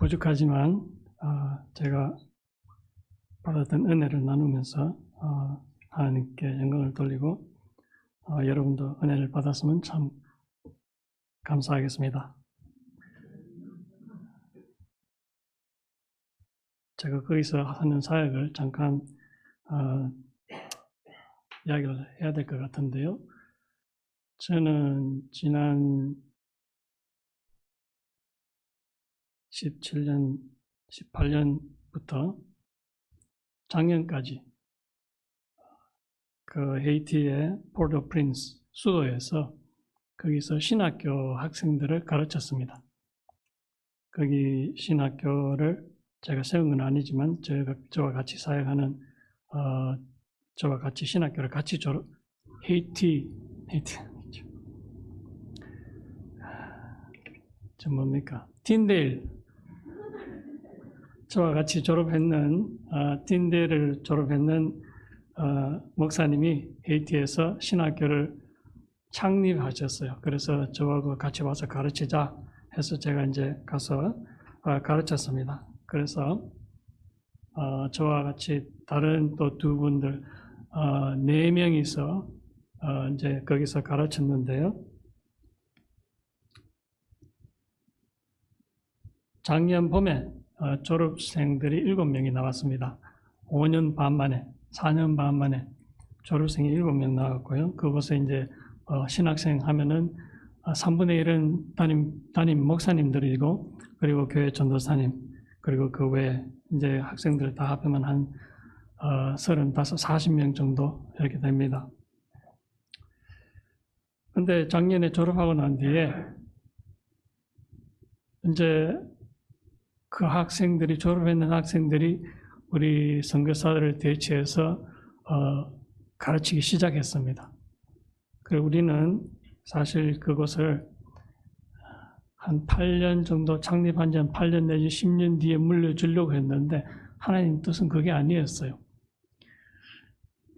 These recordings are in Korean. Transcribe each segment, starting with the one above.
부족하지만 제가 받았던 은혜를 나누면서 하나님께 영광을 돌리고 여러분도 은혜를 받았으면 참 감사하겠습니다. 제가 거기서 하는 사역을 잠깐 이야기를 해야 될 것 같은데요. 저는 지난 17년, 18년부터 작년까지 그 헤이티의 포르토프린스 수도에서 거기서 신학교 학생들을 가르쳤습니다. 거기 신학교를 제가 세운 건 아니지만 저와 같이 사역하는 저와 같이 신학교를 같이 헤이티 저 뭡니까? 틴데일 저와 같이 졸업했는 틴데일을 졸업했는 목사님이 헤이티에서 신학교를 창립하셨어요. 그래서 저하고 같이 와서 가르치자 해서 제가 이제 가서 가르쳤습니다. 그래서 저와 같이 다른 또 두 분들 4명이서 이제 거기서 가르쳤는데요. 작년 봄에 졸업생들이 7명이 나왔습니다. 5년 반 만에, 4년 반 만에 졸업생이 7명 나왔고요. 그곳에 이제 신학생 하면은 3분의 1은 담임 목사님들이고, 그리고 교회 전도사님, 그리고 그 외에 이제 학생들 다 합하면 한 35, 40명 정도 이렇게 됩니다. 근데 작년에 졸업하고 난 뒤에 이제 그 학생들이, 졸업했는 학생들이 우리 선교사들을 대체해서 가르치기 시작했습니다. 그리고 우리는 사실 그것을 한 8년 정도, 창립한 지 한 8년 내지 10년 뒤에 물려주려고 했는데 하나님 뜻은 그게 아니었어요.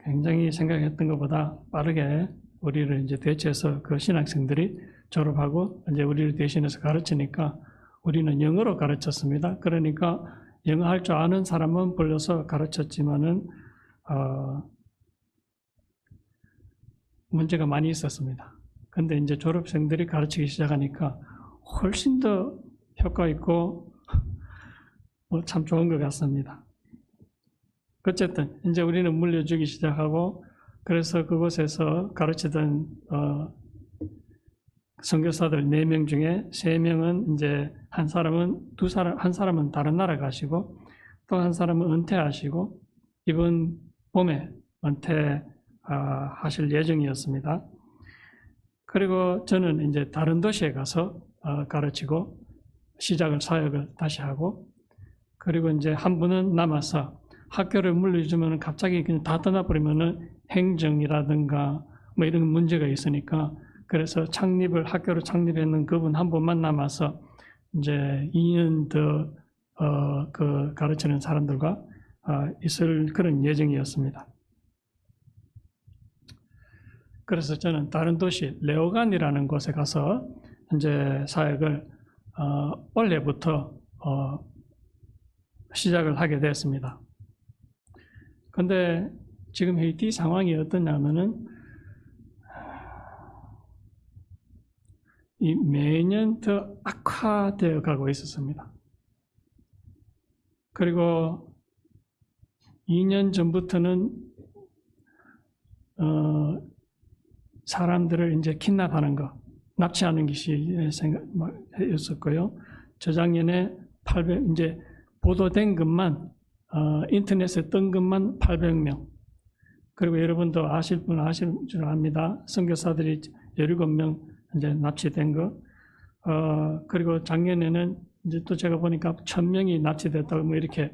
굉장히 생각했던 것보다 빠르게 우리를 이제 대체해서 그 신학생들이 졸업하고 이제 우리를 대신해서 가르치니까 우리는 영어로 가르쳤습니다. 그러니까 영어 할 줄 아는 사람은 불러서 가르쳤지만은 문제가 많이 있었습니다. 근데 이제 졸업생들이 가르치기 시작하니까 훨씬 더 효과 있고 참 좋은 것 같습니다. 어쨌든 이제 우리는 물려주기 시작하고, 그래서 그곳에서 가르치던 선교사들 4명 중에 3명은 이제 한 사람은 다른 나라 가시고, 또 한 사람은 은퇴하시고 이번 봄에 은퇴하실 예정이었습니다. 그리고 저는 이제 다른 도시에 가서 가르치고 사역을 다시 하고, 그리고 이제 한 분은 남아서 학교를 물려주면 갑자기 그냥 다 떠나버리면은 행정이라든가 뭐 이런 문제가 있으니까, 그래서 학교를 창립했는 그분 한 분만 남아서 이제 2년 더 그 가르치는 사람들과 있을 그런 예정이었습니다. 그래서 저는 다른 도시 레오간이라는 곳에 가서 이제 사역을 올해부터 시작을 하게 됐습니다. 근데 지금 헤이티 상황이 어떠냐면은 매년 더 악화되어 가고 있었습니다. 그리고 2년 전부터는 사람들을 이제 킨납하는 거, 납치하는 것이 생각이었었고요. 저작년에 이제 보도된 것만, 인터넷에 뜬 것만 800명. 그리고 여러분도 아실 줄 압니다. 선교사들이 17명 이제 납치된 거. 그리고 작년에는 이제 또 제가 보니까 1000명이 납치됐다고 뭐 이렇게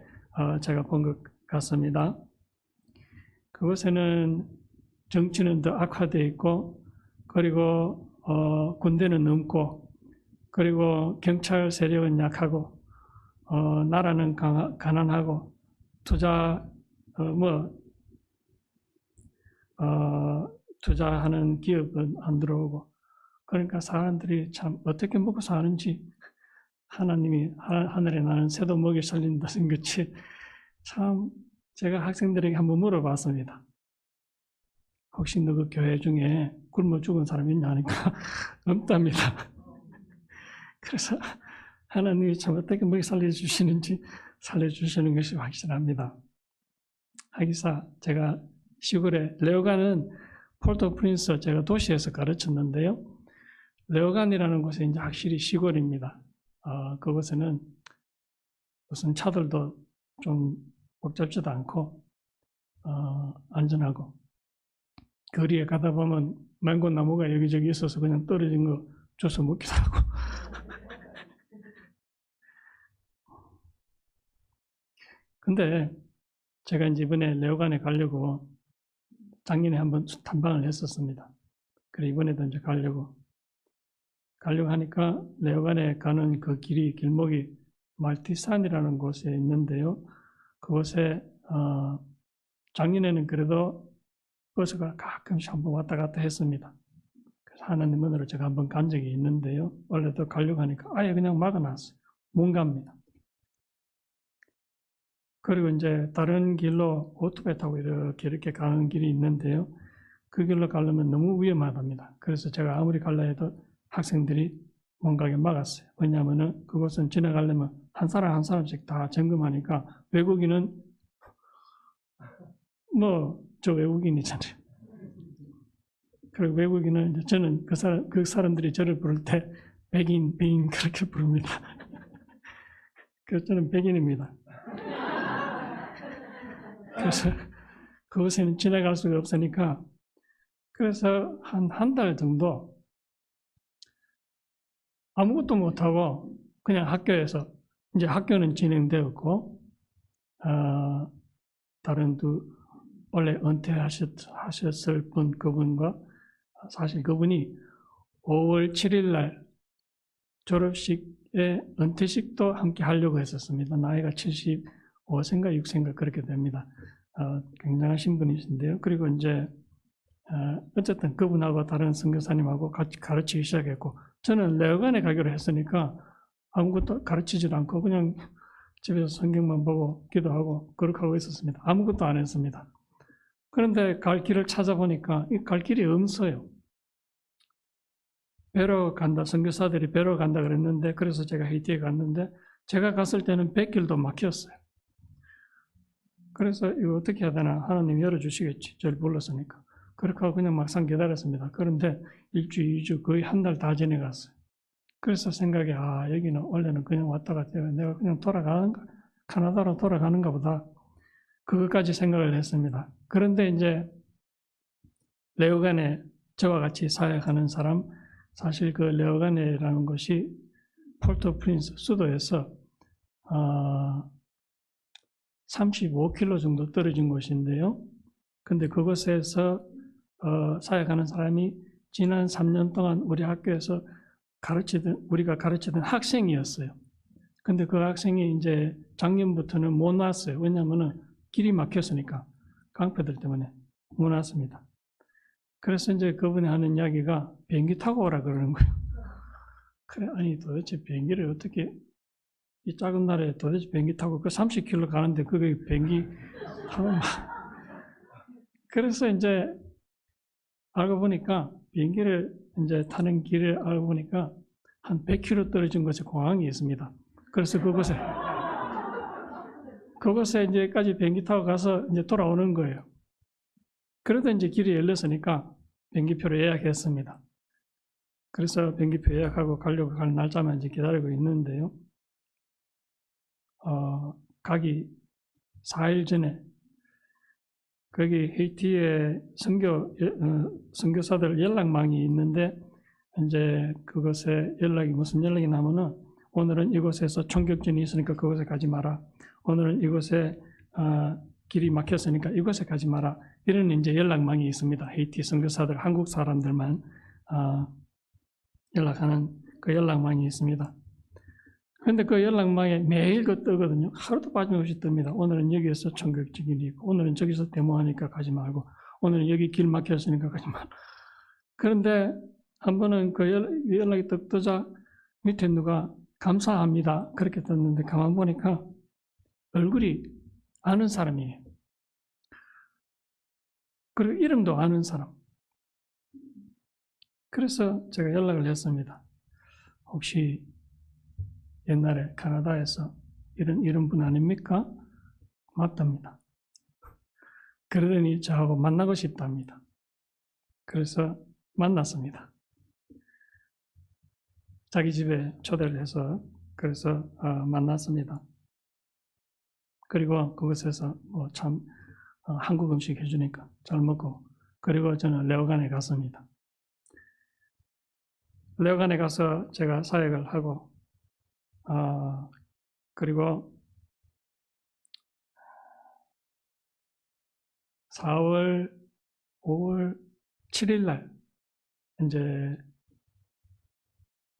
제가 본 것 같습니다. 그곳에는 정치는 더 악화되어 있고, 그리고 군대는 넘고, 그리고 경찰 세력은 약하고, 나라는 가난하고, 투자하는 기업은 안 들어오고, 그러니까 사람들이 참 어떻게 먹고 사는지 하나님이 하늘에 나는 새도 먹여 살린다는 것이 참 제가 학생들에게 한번 물어봤습니다. 혹시 너 그 교회 중에 굶어 죽은 사람이 있냐 하니까 없답니다. 그래서 하나님이 참 어떻게 먹여 살려주시는지 살려주시는 것이 확실합니다. 하기사 제가 시골에 레오간은 폴토프린스 제가 도시에서 가르쳤는데요. 레오간이라는 곳은 이제 확실히 시골입니다. 그곳에는 무슨 차들도 좀 복잡지도 않고 안전하고 거리에 가다 보면 망고 나무가 여기저기 있어서 그냥 떨어진 거 주워 먹기도 하고 근데 제가 이제 이번에 레오간에 가려고 작년에 한번 탐방을 했었습니다. 그래 이번에도 이제 가려고 하니까 레오간에 가는 그 길목이 말티산이라는 곳에 있는데요. 그곳에 작년에는 그래도 버스가 가끔씩 한번 왔다 갔다 했습니다. 그래서 하나님 은혜로 제가 한번 간 적이 있는데요. 원래도 가려고 하니까 아예 그냥 막아놨어요. 못 갑니다. 그리고 이제 다른 길로 오토바이 타고 이렇게 가는 길이 있는데요. 그 길로 가려면 너무 위험하답니다. 그래서 제가 아무리 가려 해도 학생들이 못 가게 막았어요. 왜냐하면 그곳은 지나가려면 한 사람 한 사람씩 다 점검하니까 외국인은 저 외국인이잖아요. 그리고 외국인은 저는 그 사람들이 저를 부를 때 백인 그렇게 부릅니다. 그래서 저는 백인입니다. 그래서 그곳에는 지나갈 수가 없으니까 그래서 한 달 정도 아무것도 못하고 그냥 학교에서 이제 학교는 진행되었고 다른 원래 은퇴하셨을 그분과 사실 그분이 5월 7일 날 졸업식에 은퇴식도 함께 하려고 했었습니다. 나이가 75세인가 6세인가 그렇게 됩니다. 굉장하신 분이신데요. 그리고 이제 어쨌든 그분하고 다른 선교사님하고 같이 가르치기 시작했고 저는 레오간에 가기로 했으니까 아무것도 가르치지도 않고 그냥 집에서 성경만 보고 기도하고 그렇게 하고 있었습니다. 아무것도 안 했습니다. 그런데 갈 길을 찾아보니까 이 갈 길이 없어요. 배로 간다, 선교사들이 배로 간다 그랬는데 그래서 제가 헤이티에 갔는데 제가 갔을 때는 뱃길도 막혔어요. 그래서 이거 어떻게 해야 되나 하나님 열어주시겠지. 저를 불렀으니까. 그렇게 하고 그냥 막상 기다렸습니다. 그런데 1주, 2주 거의 한 달 다 지내갔어요. 그래서 생각이 여기는 원래는 그냥 왔다 갔다 해요. 내가 그냥 카나다로 돌아가는가 보다. 그것까지 생각을 했습니다. 그런데 이제 레오간에 저와 같이 사역하는 사람 사실 그 레오간이라는 곳이 폴토프린스 수도에서 35km 정도 떨어진 곳인데요. 근데 그곳에서 사역하는 사람이 지난 3년 동안 우리 학교에서 우리가 가르치던 학생이었어요. 근데 그 학생이 이제 작년부터는 못 왔어요. 왜냐하면 길이 막혔으니까 깡패들 때문에 못 왔습니다. 그래서 이제 그분이 하는 이야기가 비행기 타고 오라 그러는 거예요. 그래, 아니 도대체 비행기를 어떻게 이 작은 나라에 도대체 비행기 타고 그 30km 가는데 그게 비행기 타면 그래서 이제 알고 보니까 비행기를 이제 타는 길을 알고 보니까 한 100km 떨어진 곳에 공항이 있습니다. 그래서 그곳에 이제까지 비행기 타고 가서 이제 돌아오는 거예요. 그러다 이제 길이 열렸으니까 비행기표를 예약했습니다. 그래서 비행기표 예약하고 가려고 갈 날짜만 이제 기다리고 있는데요. 가기 4일 전에 거기 헤이티에 선교사들 연락망이 있는데 이제 그것에 무슨 연락이 나면은 오늘은 이곳에서 총격전이 있으니까 그곳에 가지 마라. 오늘은 이곳에 길이 막혔으니까 이곳에 가지 마라. 이런 이제 연락망이 있습니다. 헤이티 선교사들 한국 사람들만 연락하는 그 연락망이 있습니다. 그런데 그 연락망에 매일 그 뜨거든요. 하루도 빠짐없이 뜹니다. 오늘은 여기에서 총격전이 있고 오늘은 저기서 데모하니까 가지 말고 오늘은 여기 길 막혔으니까 가지 말고. 그런데 한 번은 그 연락이 떡 뜨자 밑에 누가 감사합니다. 그렇게 떴는데 가만 보니까 얼굴이 아는 사람이에요. 그리고 이름도 아는 사람. 그래서 제가 연락을 했습니다. 혹시 옛날에 캐나다에서 이런 분 아닙니까? 맞답니다. 그러더니 저하고 만나고 싶답니다. 그래서 만났습니다. 자기 집에 초대를 해서 그래서 만났습니다. 그리고 그곳에서 참 한국 음식 해주니까 잘 먹고 그리고 저는 레오간에 갔습니다. 레오간에 가서 제가 사역을 하고 그리고 4월, 5월 7일 날 이제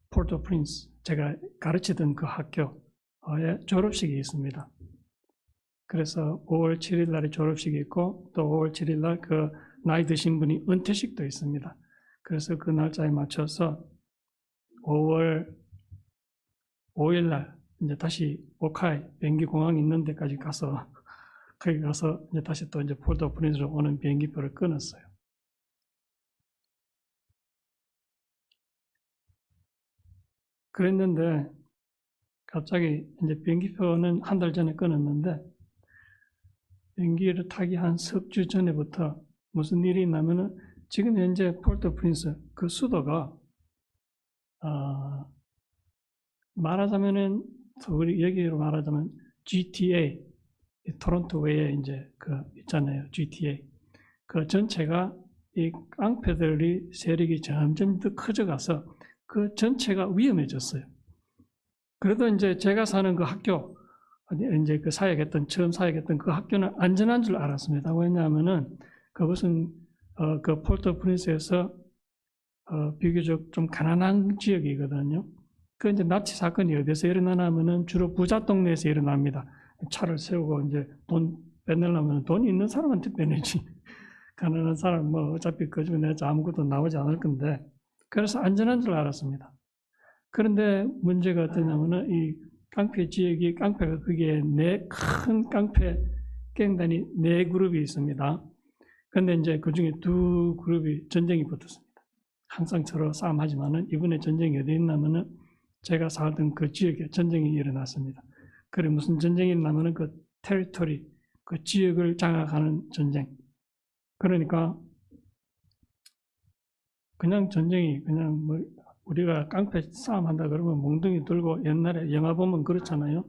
포르토 프린스 제가 가르치던 그 학교에 졸업식이 있습니다. 그래서 5월 7일 날에 졸업식이 있고 또 5월 7일 날 그 나이 드신 분이 은퇴식도 있습니다. 그래서 그 날짜에 맞춰서 5월 5일 날 이제 다시 오카이 비행기 공항 있는 데까지 가서 거기 가서 이제 다시 또 이제 포르토 프린스로 오는 비행기표를 끊었어요. 그랬는데 갑자기 이제 비행기표는 한 달 전에 끊었는데 비행기를 타기 한 석 주 전에부터 무슨 일이 있냐면은 지금 현재 포르토 프린스 그 수도가 말하자면은 우리 여기로 말하자면 GTA 토론토 외에 이제 그 있잖아요. GTA 그 전체가 이 깡패들이 세력이 점점 더 커져가서 그 전체가 위험해졌어요. 그래도 이제 제가 사는 그 학교 이제 그 처음 사역했던 그 학교는 안전한 줄 알았습니다. 왜냐하면은 그것은 그 포르토 프린스에서 비교적 좀 가난한 지역이거든요. 그 이제 납치 사건이 어디서 일어나냐면은 주로 부자 동네에서 일어납니다. 차를 세우고 이제 돈 빼내려면 돈 있는 사람한테 빼내지. 가난한 사람 뭐 어차피 그 중에 내가 아무것도 나오지 않을 건데 그래서 안전한 줄 알았습니다. 그런데 문제가 어떠냐면은 이 깡패 지역이 깡패가 거기에 큰 깡패 갱단이 4그룹이 있습니다. 그런데 이제 그 중에 2그룹이 전쟁이 붙었습니다. 항상 서로 싸움하지만은 이번에 전쟁이 어디 있냐면은 제가 살던 그 지역에 전쟁이 일어났습니다. 그래 무슨 전쟁이 있냐면은 그 테리토리 그 지역을 장악하는 전쟁. 그러니까 그냥 전쟁이 그냥 뭐 우리가 깡패 싸움한다 그러면 몽둥이 들고 옛날에 영화 보면 그렇잖아요.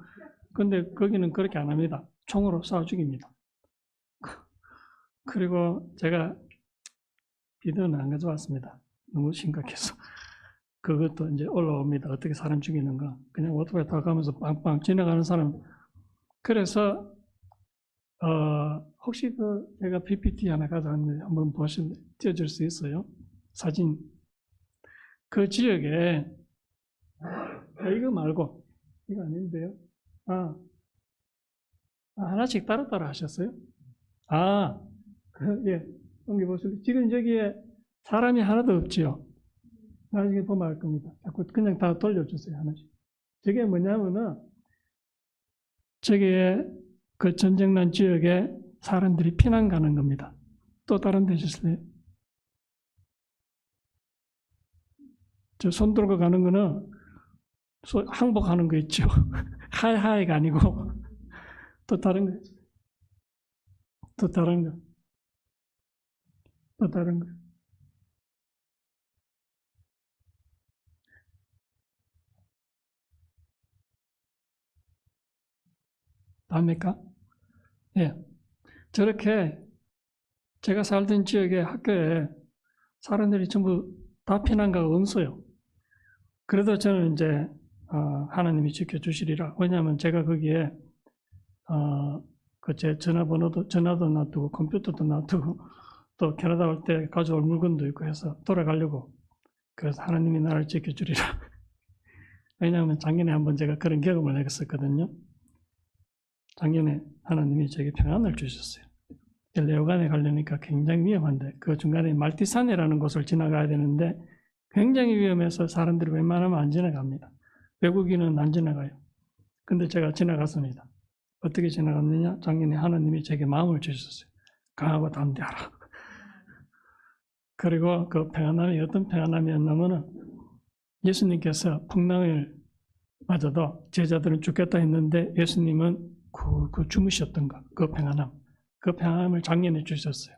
근데 거기는 그렇게 안 합니다. 총으로 쏴 죽입니다. 그리고 제가 비디오는 안 가져왔습니다. 너무 심각해서. 그것도 이제 올라옵니다. 어떻게 사람 죽이는가. 그냥 오토바이 타고 가면서 빵빵 지나가는 사람. 그래서 혹시 제가 PPT 하나 가져왔는데 한번 띄워줄 수 있어요? 사진. 그 지역에 이거 말고 이거 아닌데요. 하나씩 따로따로 하셨어요? 예. 여기 보세요. 지금 저기에 사람이 하나도 없지요. 나중에 보면 알 겁니다. 자꾸 그냥 다 돌려주세요. 하나씩. 저게 뭐냐면은 저게 그 전쟁난 지역에 사람들이 피난 가는 겁니다. 또 다른 데 주실래요? 저 손 들고 가는 거는 항복하는 거 있죠. 하이하이가 아니고 또 다른 거. 또 다른 거. 또 다른 거. 답니까? 예. 저렇게 제가 살던 지역의 학교에 사람들이 전부 다 피난가가 없어요. 그래도 저는 이제 하나님이 지켜주시리라. 왜냐하면 제가 거기에 그 제 전화도 놔두고 컴퓨터도 놔두고 또 캐나다 올 때 가져올 물건도 있고 해서 돌아가려고. 그래서 하나님이 나를 지켜주리라. 왜냐하면 작년에 한번 제가 그런 경험을 했었거든요. 작년에 하나님이 제게 평안을 주셨어요. 레오간에 가려니까 굉장히 위험한데 그 중간에 말티산이라는 곳을 지나가야 되는데 굉장히 위험해서 사람들이 웬만하면 안 지나갑니다. 외국인은 안 지나가요. 근데 제가 지나갔습니다. 어떻게 지나갔느냐? 작년에 하나님이 제게 마음을 주셨어요. 강하고 담대하라. 그리고 그 평안함이 어떤 평안함이었냐면은 예수님께서 풍랑을 맞아도 제자들은 죽겠다 했는데 예수님은 그 주무셨던 것, 그 평안함을 작년에 주셨어요.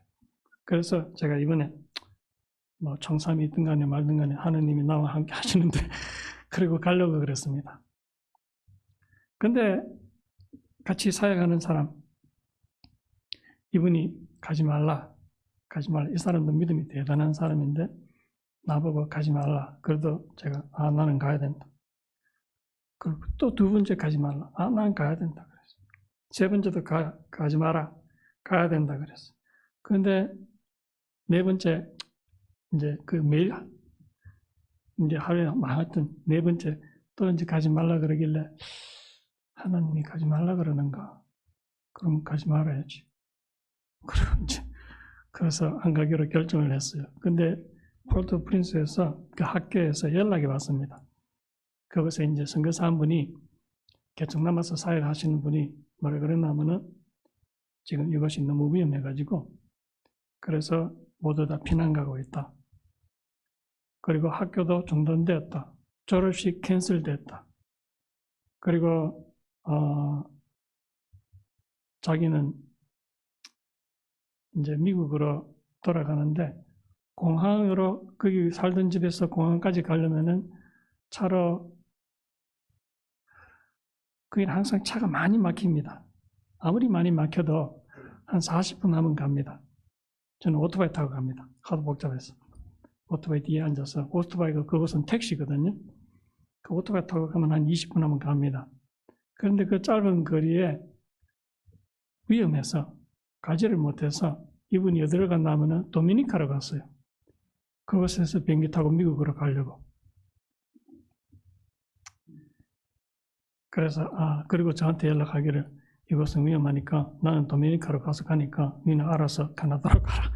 그래서 제가 이번에 뭐 청삼이 있든 간에 말든 간에 하느님이 나와 함께 하시는데 그리고 가려고 그랬습니다. 근데 같이 사역하는 사람, 이분이 가지 말라. 이 사람도 믿음이 대단한 사람인데 나보고 가지 말라. 그래도 제가 나는 가야 된다. 그리고 또 두 번째 가지 말라. 난 가야 된다 그랬어. 세 번째도 가지 마라. 가야 된다 그랬어. 그런데 네 번째 이제 그 매일 이제 하루에 하여튼 네 번째 또 이제 가지 말라 그러길래 하나님이 가지 말라 그러는가? 그럼 가지 말아야지. 그래서 안 가기로 결정을 했어요. 근데 포르토프린스에서 그 학교에서 연락이 왔습니다. 거기서 이제 선교사 한 분이 개척남아서 사역하시는 분이 뭐라 그랬냐면은 지금 이것이 너무 위험해가지고 그래서 모두 다 피난 가고 있다. 그리고 학교도 중단되었다. 졸업식 캔슬됐다. 그리고 자기는 이제 미국으로 돌아가는데 공항으로 거기 살던 집에서 공항까지 가려면은 차로 거기는 항상 차가 많이 막힙니다. 아무리 많이 막혀도 한 40분 하면 갑니다. 저는 오토바이 타고 갑니다. 하도 복잡해서. 오토바이 뒤에 앉아서 오토바이가 그것은 택시거든요. 그 오토바이 타고 가면 한 20분 하면 갑니다. 그런데 그 짧은 거리에 위험해서 가지를 못해서 이분이 어디로 갔냐면은 도미니카로 갔어요. 그곳에서 비행기 타고 미국으로 가려고. 그래서 그리고 저한테 연락하기를 이곳은 위험하니까 나는 도미니카로 가서 가니까 니는 알아서 캐나다로 가라.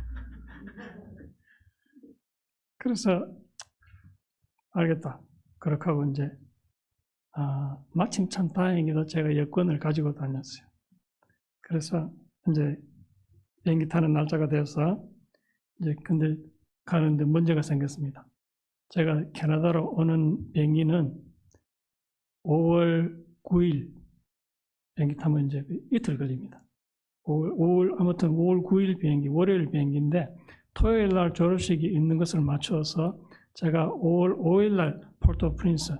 그래서 알겠다. 그렇게 하고 이제 마침 참 다행히도 제가 여권을 가지고 다녔어요. 그래서 이제 비행기 타는 날짜가 되어서 이제 근데 가는데 문제가 생겼습니다. 제가 캐나다로 오는 비행기는 5월 9일 비행기 타면 이제 이틀 걸립니다. 5월 9일 비행기, 월요일 비행기인데 토요일 날 졸업식이 있는 것을 맞추어서 제가 5월 5일 날 포르토프린스,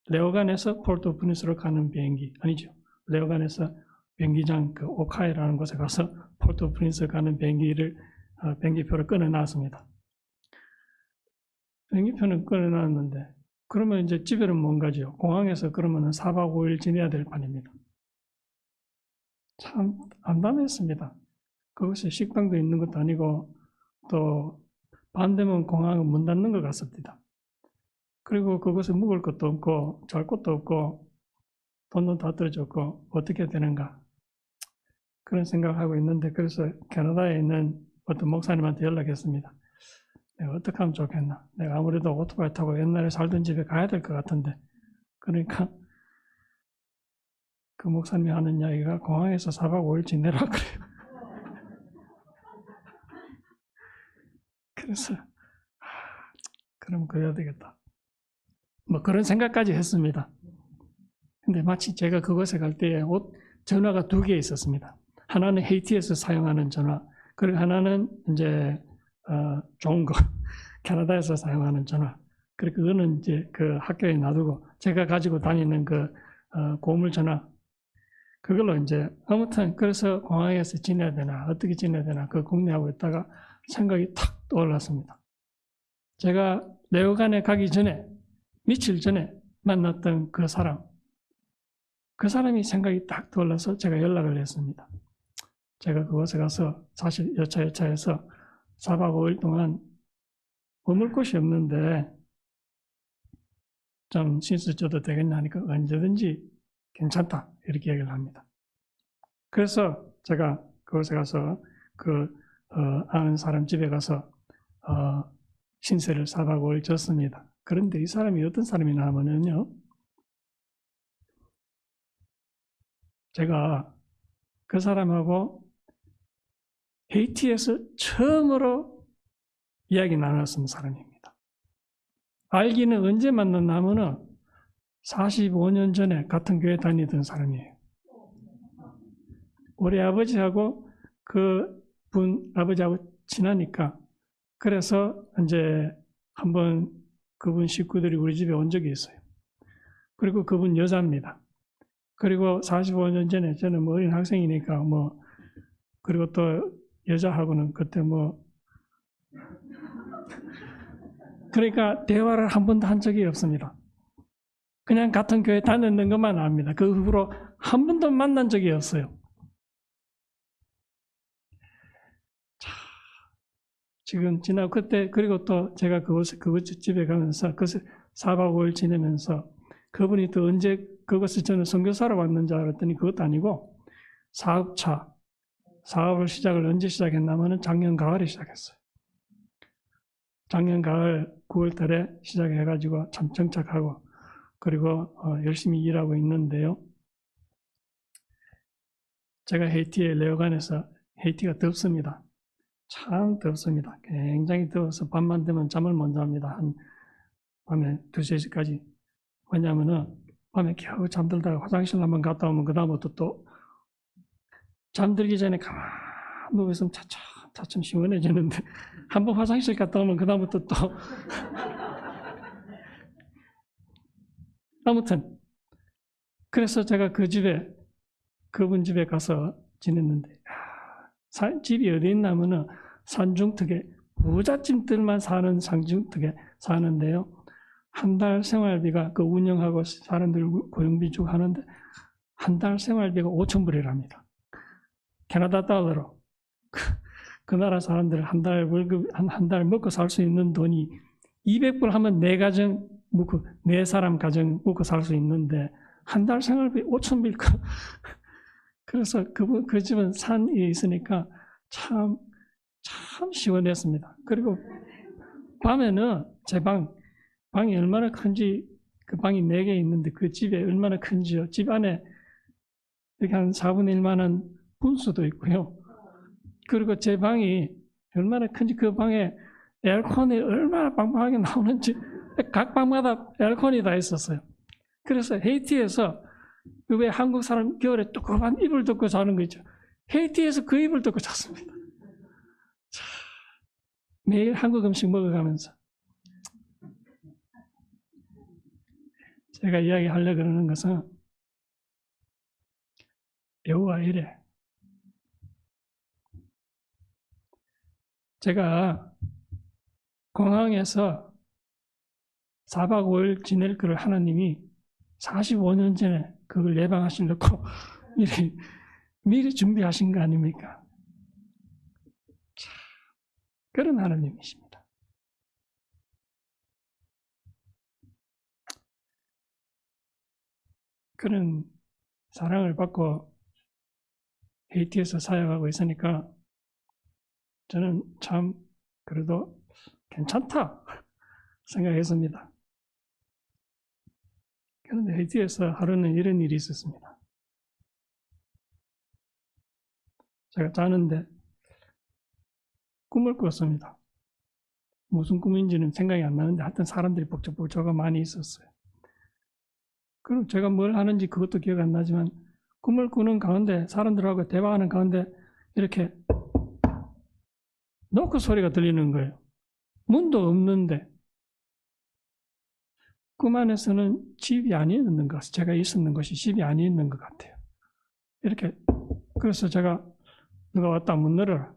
레오간에서 포르토프린스로 가는 비행기, 아니죠. 레오간에서 비행기장 그 오카이라는 곳에 가서 포르토프린스 가는 비행기표를 끊어놨습니다. 비행기표는 끊어놨는데 그러면 이제 집에는 못 가죠. 공항에서 그러면은 4박 5일 지내야 될 판입니다. 참 암담했습니다. 그것이 식당도 있는 것도 아니고 또 밤 되면 공항은 문 닫는 것 같습니다. 그리고 그것에 묵을 것도 없고 잘 곳도 없고 돈도 다 떨어졌고 어떻게 되는가 그런 생각을 하고 있는데 그래서 캐나다에 있는 어떤 목사님한테 연락했습니다. 내가 어떻게 하면 좋겠나. 내가 아무래도 오토바이 타고 옛날에 살던 집에 가야 될 것 같은데 그러니까 그 목사님이 하는 이야기가 공항에서 4박 5일 지내라 그래요. 그래서 그럼 그래야 되겠다. 뭐 그런 생각까지 했습니다. 근데 마치 제가 그곳에 갈 때에 전화가 두 개 있었습니다. 하나는 헤이티에서 사용하는 전화, 그리고 하나는 이제 좋은 거 캐나다에서 사용하는 전화. 그리고 그거는 이제 그 학교에 놔두고 제가 가지고 다니는 그 고물 전화. 그걸로 이제 아무튼 그래서 공항에서 지내야 되나 어떻게 지내야 되나 그 고민하고 있다가 생각이 탁 떠올랐습니다. 제가 레오간에 가기 전에 며칠 전에 만났던 그 사람이 생각이 딱 떠올라서 제가 연락을 했습니다. 제가 그곳에 가서 사실 여차여차해서 4박 5일 동안 머물 곳이 없는데 좀 씻어줘도 되겠냐 하니까 언제든지 괜찮다 이렇게 얘기를 합니다. 그래서 제가 그곳에 가서 아는 사람 집에 가서 신세를 4박 5일 졌습니다. 그런데 이 사람이 어떤 사람이냐 하면요. 제가 그 사람하고 헤이티에서 처음으로 이야기 나눴던 사람입니다. 알기는 언제 만났냐면은 45년 전에 같은 교회 다니던 사람이에요. 우리 아버지하고 아버지하고 친하니까 그래서 이제 한번 그분 식구들이 우리 집에 온 적이 있어요. 그리고 그분 여자입니다. 그리고 45년 전에 저는 뭐 어린 학생이니까 그리고 또 여자하고는 그때 그러니까 대화를 한 번도 한 적이 없습니다. 그냥 같은 교회 다녔는 것만 압니다. 그 후로 한 번도 만난 적이 없어요. 자, 지금 지나고 그때 그리고 또 제가 그곳 집에 가면서 그 4박 5일 지내면서 그분이 또 언제 그것을 저는 선교사로 왔는 줄 알았더니 그것도 아니고 사업을 시작을 언제 시작했냐면은 작년 가을에 시작했어요. 작년 가을 9월 달에 시작해가지고 참 정착하고 그리고 열심히 일하고 있는데요. 제가 헤이티의 레오간에서 헤이티가 덥습니다. 참 덥습니다. 굉장히 더워서 밤만 되면 잠을 못 잡니다. 한 밤에 2, 3시까지. 왜냐하면은 밤에 겨우 잠들다가 화장실 한번 갔다 오면 그 다음부터 또 잠들기 전에 가만히 누워있으면 차츰 시원해지는데 한번 화장실 갔다 오면 그 다음부터 또 아무튼 그래서 제가 그분 집에 가서 지냈는데 집이 어디 있냐면은 산중턱에 부잣집들만 사는 산중턱에 사는데요. 한 달 생활비가 그 운영하고 사람들 고용비 주고 하는데 한 달 생활비가 5,000불이랍니다. 캐나다 달러로. 그 나라 사람들 한 달 월급 한 달 먹고 살 수 있는 돈이 200불 하면 네 사람 가정 먹고 살 수 있는데 한 달 생활비 5,000불. 그래서 그 집은 산에 있으니까 참 시원했습니다. 그리고 밤에는 제 방이 얼마나 큰지 그 방이 4개 있는데 그 집에 얼마나 큰지요. 집 안에 이렇게 한 4분의 1만한 분수도 있고요. 그리고 제 방이 얼마나 큰지 그 방에 에어컨이 얼마나 빵빵하게 나오는지 각 방마다 에어컨이 다 있었어요. 그래서 헤이티에서 왜 한국 사람 겨울에 뜨거운 이불 덮고 자는 거 있죠. 헤이티에서 그 이불 덮고 잤습니다. 매일 한국 음식 먹어가면서 제가 이야기하려고 그러는 것은 여호와 이래. 제가 공항에서 4박 5일 지낼 거를 하나님이 45년 전에 그걸 예방하시려고 미리 준비하신 거 아닙니까? 그런 하나님이십니다. 그런 사랑을 받고 헤이티에서 사역하고 있으니까 저는 참 그래도 괜찮다 생각했습니다. 그런데 헤이티에서 하루는 이런 일이 있었습니다. 제가 자는데 꿈을 꿨습니다. 무슨 꿈인지는 생각이 안 나는데 하여튼 사람들이 복잡복잡하고 많이 있었어요. 그럼 제가 뭘 하는지 그것도 기억 안 나지만 꿈을 꾸는 가운데 사람들하고 대화하는 가운데 이렇게 노크 소리가 들리는 거예요. 문도 없는데 꿈 안에서는 집이 아니었는 것 같아요. 제가 있었는 것이 집이 아니었는 것 같아요. 이렇게 그래서 제가 누가 왔다 문 열어라.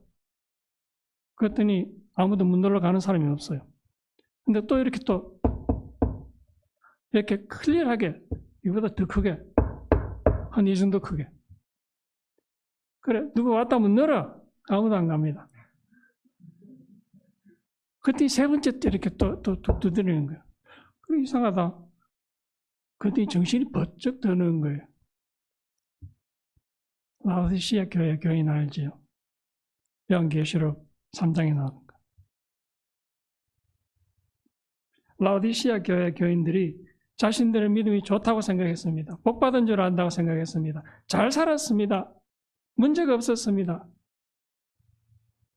그랬더니 아무도 문 열러 가는 사람이 없어요. 근데 또 이렇게 클리어하게 이보다 더 크게 한 이 정도 크게 그래 누가 왔다 문 열어. 아무도 안 갑니다. 그때 세 번째 때 이렇게 또 두드리는 거예요. 그래 이상하다. 그때 정신이 번쩍 드는 거예요. 라오디시아 교회 교인 알지요? 요한계시록 3장에 나오는 거. 라오디시아 교회 교인들이 자신들의 믿음이 좋다고 생각했습니다. 복받은 줄 안다고 생각했습니다. 잘 살았습니다. 문제가 없었습니다.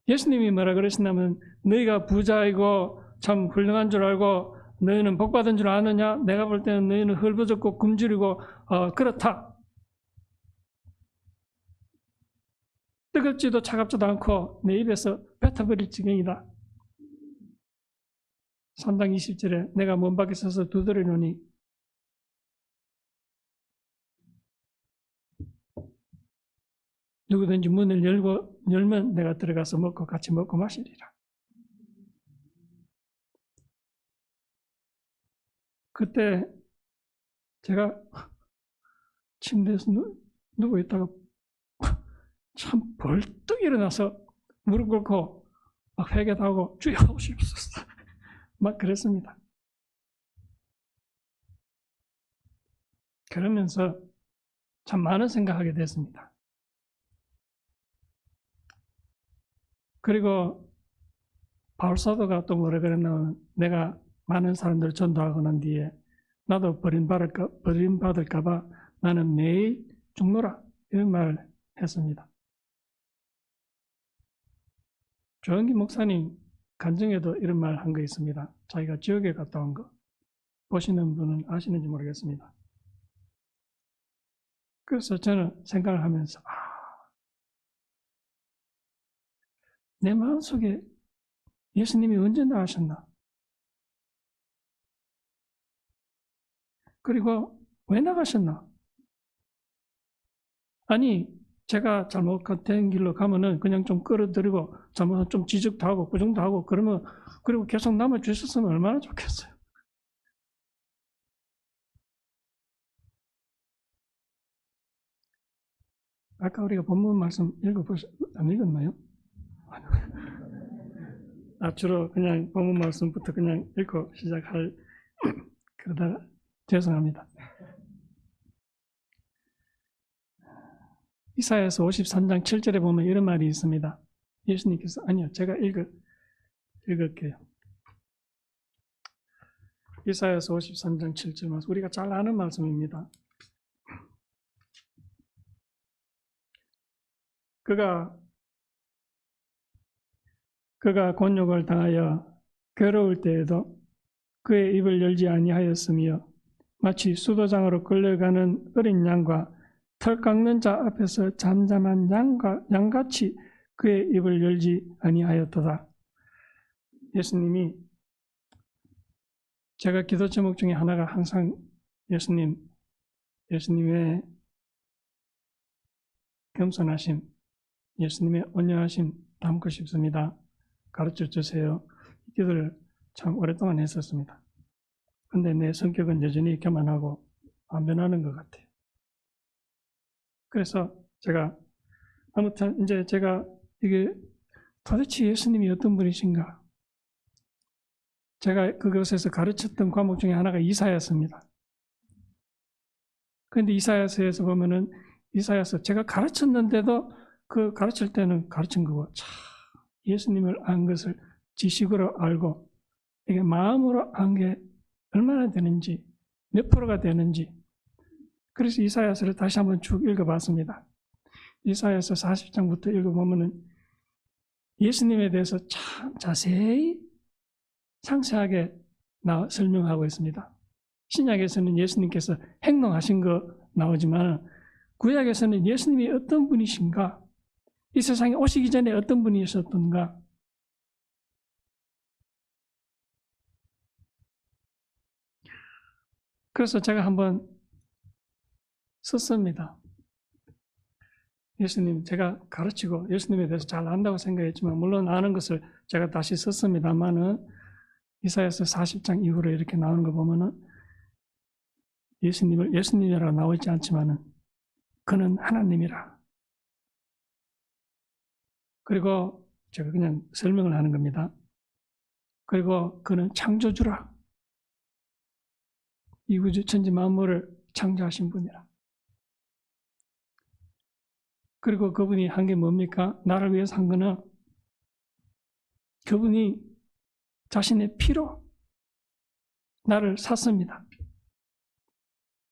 예수님이 뭐라 그러시냐면 너희가 부자이고 참 훌륭한 줄 알고 너희는 복받은 줄 아느냐? 내가 볼 때는 너희는 헐벗었고 굶주리고 그렇다. 뜨겁지도 차갑지도 않고 내 입에서 뱉어버릴 지경이다. 3장 20절에 내가 문 밖에 서서 두드리노니 누구든지 문을 열면 내가 들어가서 같이 먹고 마시리라. 그때 제가 침대에서 누워 있다가 참 벌떡 일어나서 무릎 꿇고 막 회개도 하고 주여 오시옵소서 막 그랬습니다. 그러면서 참 많은 생각하게 됐습니다. 그리고 바울사도가 또 뭐라 그랬냐면 내가 많은 사람들 전도하고 난 뒤에 나도 버림받을까 봐 나는 매일 죽노라 이런 말을 했습니다. 조영기 목사님 간증에도 이런 말 한 거 있습니다. 자기가 지옥에 갔다 온 거 보시는 분은 아시는지 모르겠습니다. 그래서 저는 생각을 하면서 내 마음속에 예수님이 언제 나가셨나? 그리고 왜 나가셨나? 아니 제가 잘못된 길로 가면은 그냥 좀 끌어들이고 잘못은 좀 지적도 하고 부정도 하고 그러면 그리고 계속 남아주셨으면 얼마나 좋겠어요. 아까 우리가 본문 말씀 안 읽었나요? 주로 그냥 본문 말씀부터 그냥 읽고 시작할 그러다가 죄송합니다. 이사야서 53장 7절에 보면 이런 말이 있습니다. 예수님께서 아니요 제가 읽을게요. 이사야서 53장 7절 말씀 우리가 잘 아는 말씀입니다. 그가 곤욕을 당하여 괴로울 때에도 그의 입을 열지 아니하였으며 마치 수도장으로 끌려가는 어린 양과 털 깎는 자 앞에서 잠잠한 양같이 그의 입을 열지 아니하였도다. 예수님이 제가 기도 제목 중에 하나가 항상 예수님의 겸손하심, 예수님의 온유하심 담고 싶습니다. 가르쳐 주세요. 이 기도를 참 오랫동안 했었습니다. 근데 내 성격은 여전히 교만하고 안 변하는 것 같아요. 그래서 제가 아무튼 이제 제가 이게 도대체 예수님이 어떤 분이신가? 제가 그것에서 가르쳤던 과목 중에 하나가 이사야서입니다. 그런데 이사야서에서 보면은 이사야서 제가 가르쳤는데도 그 가르칠 때는 가르친 거고 참 예수님을 안 것을 지식으로 알고 이게 마음으로 안 게 얼마나 되는지 몇 프로가 되는지 그래서 이사야서를 다시 한번 쭉 읽어봤습니다. 이사야서 40장부터 읽어보면은 예수님에 대해서 참 자세히 상세하게 설명하고 있습니다. 신약에서는 예수님께서 행동하신 거 나오지만 구약에서는 예수님이 어떤 분이신가, 이 세상에 오시기 전에 어떤 분이셨던가, 그래서 제가 한번 썼습니다. 예수님 제가 가르치고 예수님에 대해서 잘 안다고 생각했지만 물론 아는 것을 제가 다시 썼습니다만은 이사야서 40장 이후로 이렇게 나오는 거 보면은 예수님이라고 나오지 않지만은 그는 하나님이라. 그리고 제가 그냥 설명을 하는 겁니다. 그리고 그는 창조주라. 이 우주 천지 만물을 창조하신 분이라. 그리고 그분이 한 게 뭡니까? 나를 위해서 한 거는 그분이 자신의 피로 나를 샀습니다.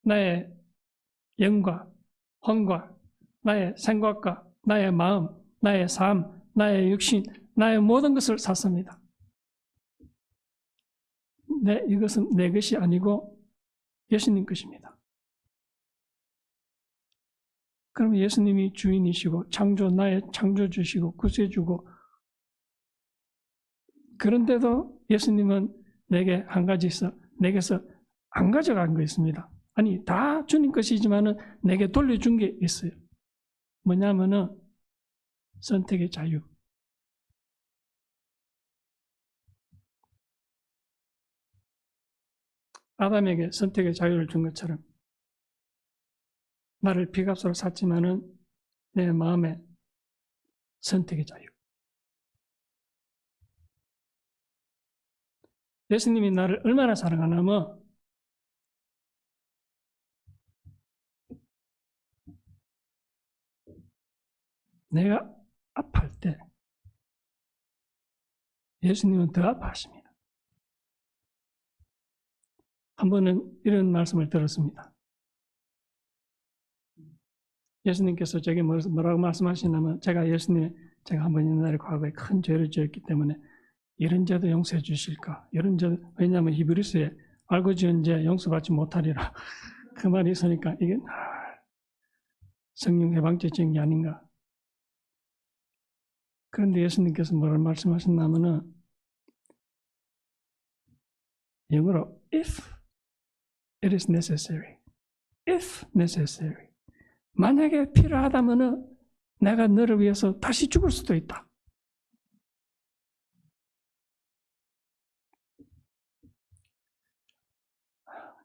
나의 영과 혼과 나의 생각과 나의 마음, 나의 삶, 나의 육신, 나의 모든 것을 샀습니다. 이것은 내 것이 아니고 예수님 것입니다. 그럼 예수님이 주인이시고 나의 창조주시고 구세주고, 그런데도 예수님은 내게 한 가지 있어 내게서 안 가져간 거 있습니다. 아니, 다 주님 것이지만은 내게 돌려준 게 있어요. 뭐냐면은 선택의 자유. 아담에게 선택의 자유를 준 것처럼 나를 피값으로 샀지만은 내 마음에 선택의 자유. 예수님이 나를 얼마나 사랑하냐면 내가 아파할 때 예수님은 더 아파하십니다. 한 번은 이런 말씀을 들었습니다. 예수님께서 제게 뭐라고 말씀하시냐면, 제가 한번 옛날에 과거에 큰 죄를 지었기 때문에 이런 죄도 용서해 주실까? 이런 죄, 왜냐하면 히브리서에 알고 지은 죄 용서받지 못하리라 그 말이 있으니까 이게 성령 해방죄적인 게 아닌가. 그런데 예수님께서 뭐라고 말씀하셨냐면은, 영어로 if it is necessary, if necessary, 만약에 필요하다면은 내가 너를 위해서 다시 죽을 수도 있다.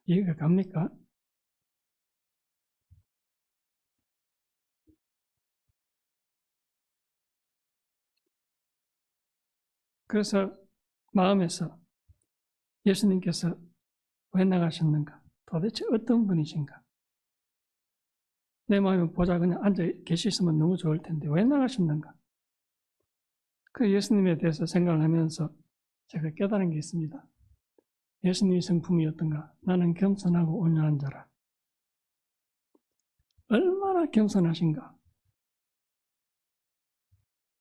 이해가 갑니까? 그래서 마음에서 예수님께서 왜 나가셨는가? 도대체 어떤 분이신가? 내 마음에 보자 그냥 앉아 계시으면 너무 좋을 텐데 왜 나가셨는가? 그 예수님에 대해서 생각을 하면서 제가 깨달은 게 있습니다. 예수님의 성품이 어떤가? 나는 겸손하고 온유한 자라. 얼마나 겸손하신가?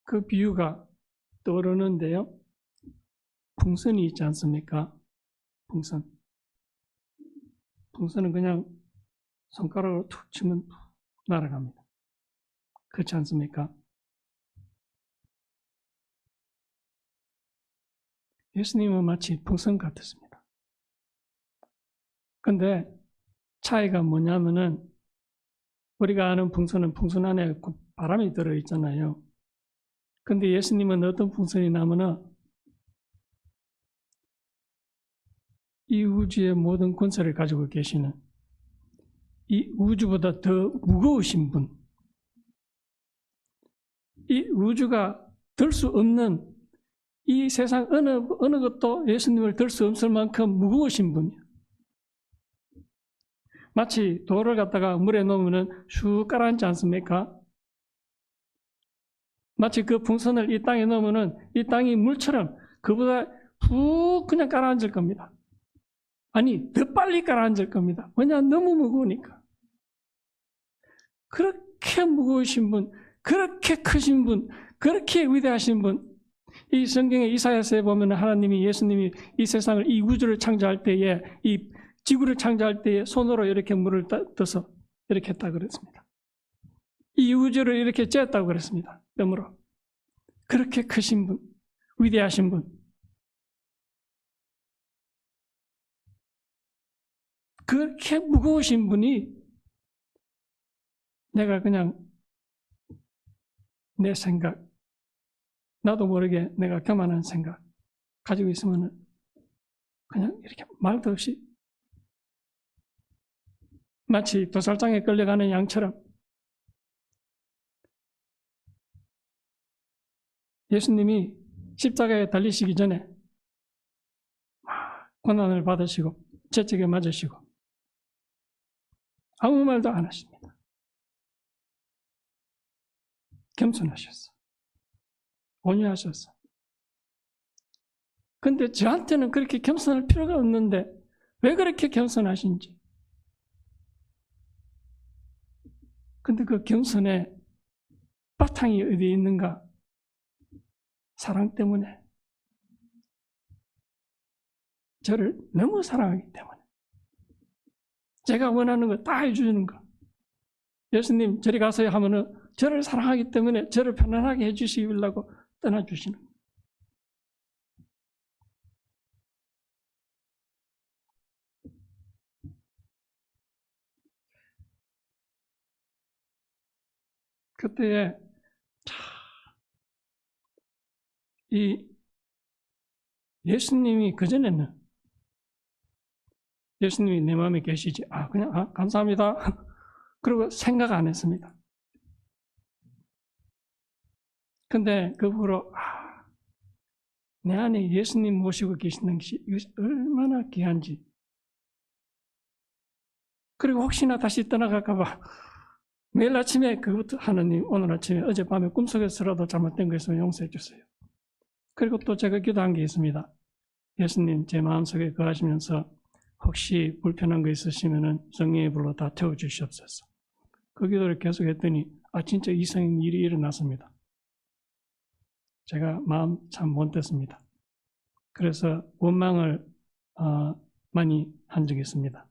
그 비유가 떠오르는데요. 풍선이 있지 않습니까? 풍선. 풍선은 그냥 손가락으로 툭 치면 날아갑니다. 그렇지 않습니까? 예수님은 마치 풍선 같았습니다. 근데 차이가 뭐냐면은, 우리가 아는 풍선은 풍선 안에 바람이 들어있잖아요. 근데 예수님은 어떤 풍선이 나면은 이 우주의 모든 권세를 가지고 계시는, 이 우주보다 더 무거우신 분, 이 우주가 들 수 없는, 이 세상 어느 것도 예수님을 들 수 없을 만큼 무거우신 분이에요. 마치 돌을 갖다가 물에 넣으면 슉 가라앉지 않습니까? 마치 그 풍선을 이 땅에 넣으면 이 땅이 물처럼 그보다 푹 그냥 가라앉을 겁니다. 아니, 더 빨리 가라앉을 겁니다. 왜냐? 너무 무거우니까. 그렇게 무거우신 분, 그렇게 크신 분, 그렇게 위대하신 분, 이 성경의 이사야서에 보면 하나님이, 예수님이 이 세상을, 이 우주를 창조할 때에, 이 지구를 창조할 때에 손으로 이렇게 물을 떠서 이렇게 했다고 그랬습니다. 이 우주를 이렇게 쬐었다고 그랬습니다. 뼘으로. 그렇게 크신 분, 위대하신 분. 그렇게 무거우신 분이 내가 그냥 내 생각, 나도 모르게 내가 교만한 생각 가지고 있으면 그냥 이렇게 말도 없이 마치 도살장에 끌려가는 양처럼 예수님이 십자가에 달리시기 전에 고난을 받으시고 채찍에 맞으시고 아무 말도 안 하십니다. 겸손하셨어. 온유하셨어. 근데 저한테는 그렇게 겸손할 필요가 없는데 왜 그렇게 겸손하신지. 근데 그 겸손의 바탕이 어디에 있는가? 사랑 때문에. 저를 너무 사랑하기 때문에. 제가 원하는 거 다 해주는 거. 예수님 저리 가세요 하면은 저를 사랑하기 때문에 저를 편안하게 해주시려고 떠나주시는 거예요. 그때에 이 예수님이 그전에는 예수님이 내 마음에 계시지. 그냥 감사합니다. 그리고 생각 안 했습니다. 근데 그 후로 내 안에 예수님 모시고 계시는 것이 얼마나 귀한지. 그리고 혹시나 다시 떠나갈까 봐 매일 아침에 그것도 하나님 오늘 아침에 어젯밤에 꿈속에서라도 잘못된 거 있으면 용서해 주세요. 그리고 또 제가 기도한 게 있습니다. 예수님 제 마음속에 거하시면서 혹시 불편한 거 있으시면은 성령의 불로 다 태워주시옵소서. 그 기도를 계속했더니 진짜 이상 일이 일어났습니다. 제가 마음 참 못됐습니다. 그래서 원망을 많이 한 적이 있습니다.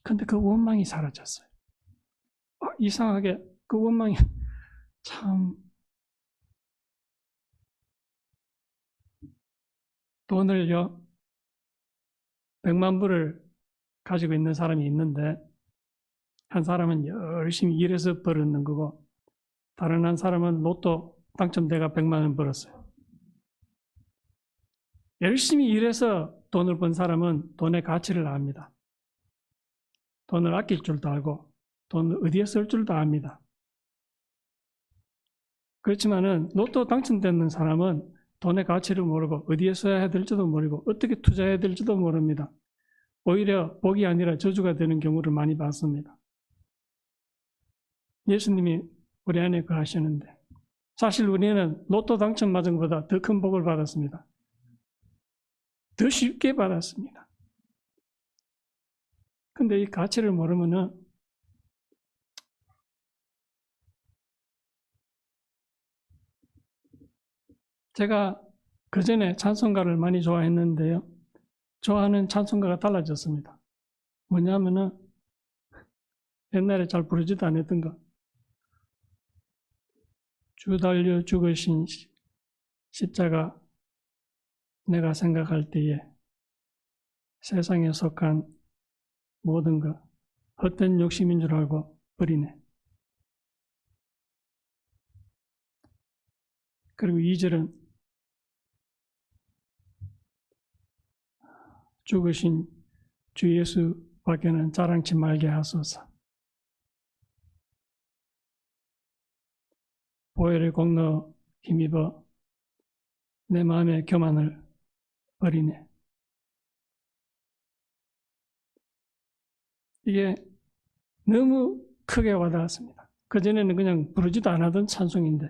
근데 그 원망이 사라졌어요. 이상하게 그 원망이 참 돈을요 100만 불을 가지고 있는 사람이 있는데 한 사람은 열심히 일해서 벌었는 거고 다른 한 사람은 로또 당첨돼가 100만 원 벌었어요. 열심히 일해서 돈을 번 사람은 돈의 가치를 압니다. 돈을 아낄 줄도 알고 돈을 어디에 쓸 줄도 압니다. 그렇지만은 로또 당첨되는 사람은 돈의 가치를 모르고 어디에 써야 될지도 모르고 어떻게 투자해야 될지도 모릅니다. 오히려 복이 아니라 저주가 되는 경우를 많이 봤습니다. 예수님이 우리 안에 거하시는데 사실 우리는 로또 당첨 맞은 것보다 더 큰 복을 받았습니다. 더 쉽게 받았습니다. 근데 이 가치를 모르면은 제가 그전에 찬송가를 많이 좋아했는데요. 좋아하는 찬송가가 달라졌습니다. 뭐냐면은 옛날에 잘 부르지도 않았던 거. 주 달려 죽으신 십자가 내가 생각할 때에 세상에 속한 모든 것 헛된 욕심인 줄 알고 버리네. 그리고 2절은 죽으신 주 예수 밖에는 자랑치 말게 하소서. 보혈의 공로 힘입어 내 마음의 교만을 버리네. 이게 너무 크게 와닿았습니다. 그전에는 그냥 부르지도 않았던 찬송인데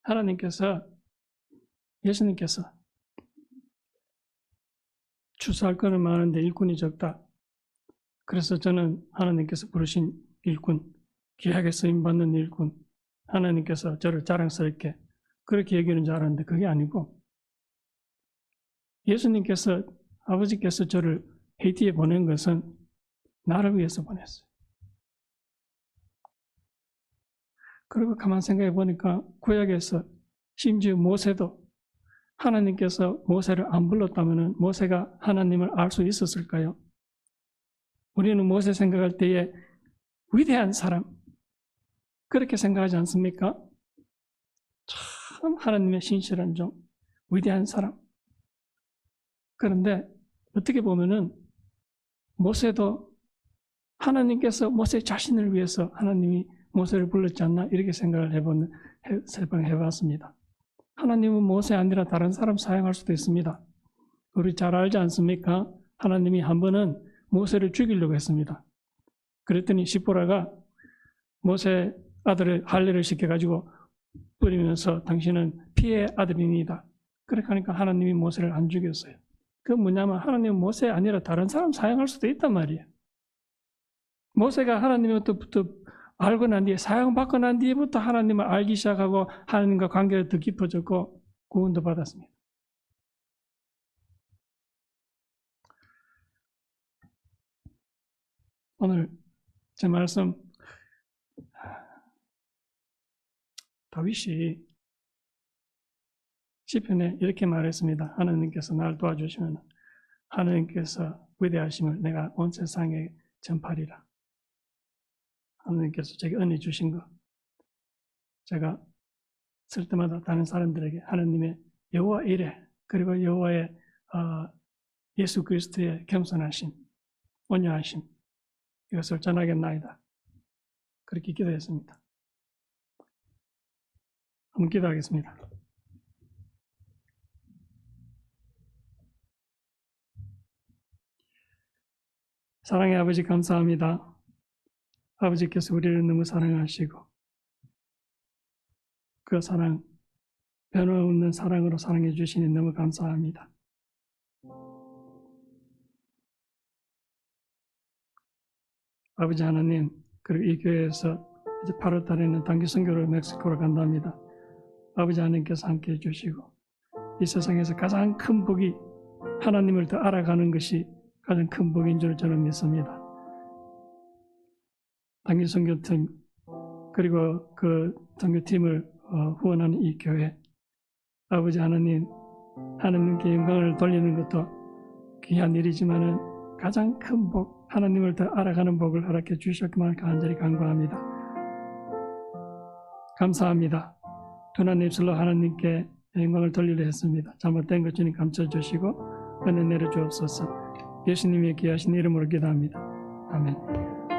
하나님께서 예수님께서 추수할 거는 많은데 일꾼이 적다. 그래서 저는 하나님께서 부르신 일꾼, 귀하게 쓰임받는 일꾼, 하나님께서 저를 자랑스럽게 그렇게 얘기하는 줄 알았는데 그게 아니고 예수님께서 아버지께서 저를 헤이티에 보낸 것은 나를 위해서 보냈어요. 그리고 가만 생각해 보니까 구약에서 심지어 모세도 하나님께서 모세를 안 불렀다면 모세가 하나님을 알 수 있었을까요? 우리는 모세 생각할 때에 위대한 사람 그렇게 생각하지 않습니까? 참 하나님의 신실한 종, 위대한 사람. 그런데 어떻게 보면은 모세도 하나님께서 모세 자신을 위해서 하나님이 모세를 불렀지 않나 이렇게 생각을 해봤습니다. 하나님은 모세 아니라 다른 사람 사용할 수도 있습니다. 우리 잘 알지 않습니까? 하나님이 한 번은 모세를 죽이려고 했습니다. 그랬더니 시보라가 모세 아들을 할례를 시켜가지고 뿌리면서 당신은 피의 아들입니다. 그렇게 하니까 하나님이 모세를 안 죽였어요. 그 뭐냐면 하나님은 모세 아니라 다른 사람 사용할 수도 있단 말이에요. 모세가 하나님부터 알고 난 뒤에, 사용받고 난 뒤에부터 하나님을 알기 시작하고 하나님과 관계가 더 깊어졌고 구원도 받았습니다. 오늘 제 말씀, 다윗이 시편에 이렇게 말했습니다. 하나님께서 나를 도와주시면 하나님께서 위대하심을 내가 온 세상에 전파리라. 하나님께서 제게 은혜 주신 것, 제가 쓸 때마다 다른 사람들에게 하나님의 여호와 이레, 그리고 여호와의 예수 그리스도의 겸손하심, 온유하심, 이것을 전하겠나이다. 그렇게 기도했습니다. 한번 기도하겠습니다. 사랑의 아버지 감사합니다. 아버지께서 우리를 너무 사랑하시고 그 사랑, 변함없는 사랑으로 사랑해 주시니 너무 감사합니다. 아버지 하나님, 그리고 이 교회에서 이제 8월 달에는 단기 선교로 멕시코로 간답니다. 아버지 하나님께서 함께 해주시고 이 세상에서 가장 큰 복이 하나님을 더 알아가는 것이 가장 큰 복인 줄 저는 믿습니다. 단기 선교팀 그리고 그 선교팀을 후원하는 이 교회, 아버지 하나님, 하나님께 영광을 돌리는 것도 귀한 일이지만은 가장 큰 복, 하나님을 더 알아가는 복을 허락해 주셨기만 간절히 간구합니다. 감사합니다. 둔한 입술로 하나님께 영광을 돌리려 했습니다. 잘못된 것 주님 감춰주시고 은혜 내려주옵소서. 예수님의 귀하신 이름으로 기도합니다. 아멘.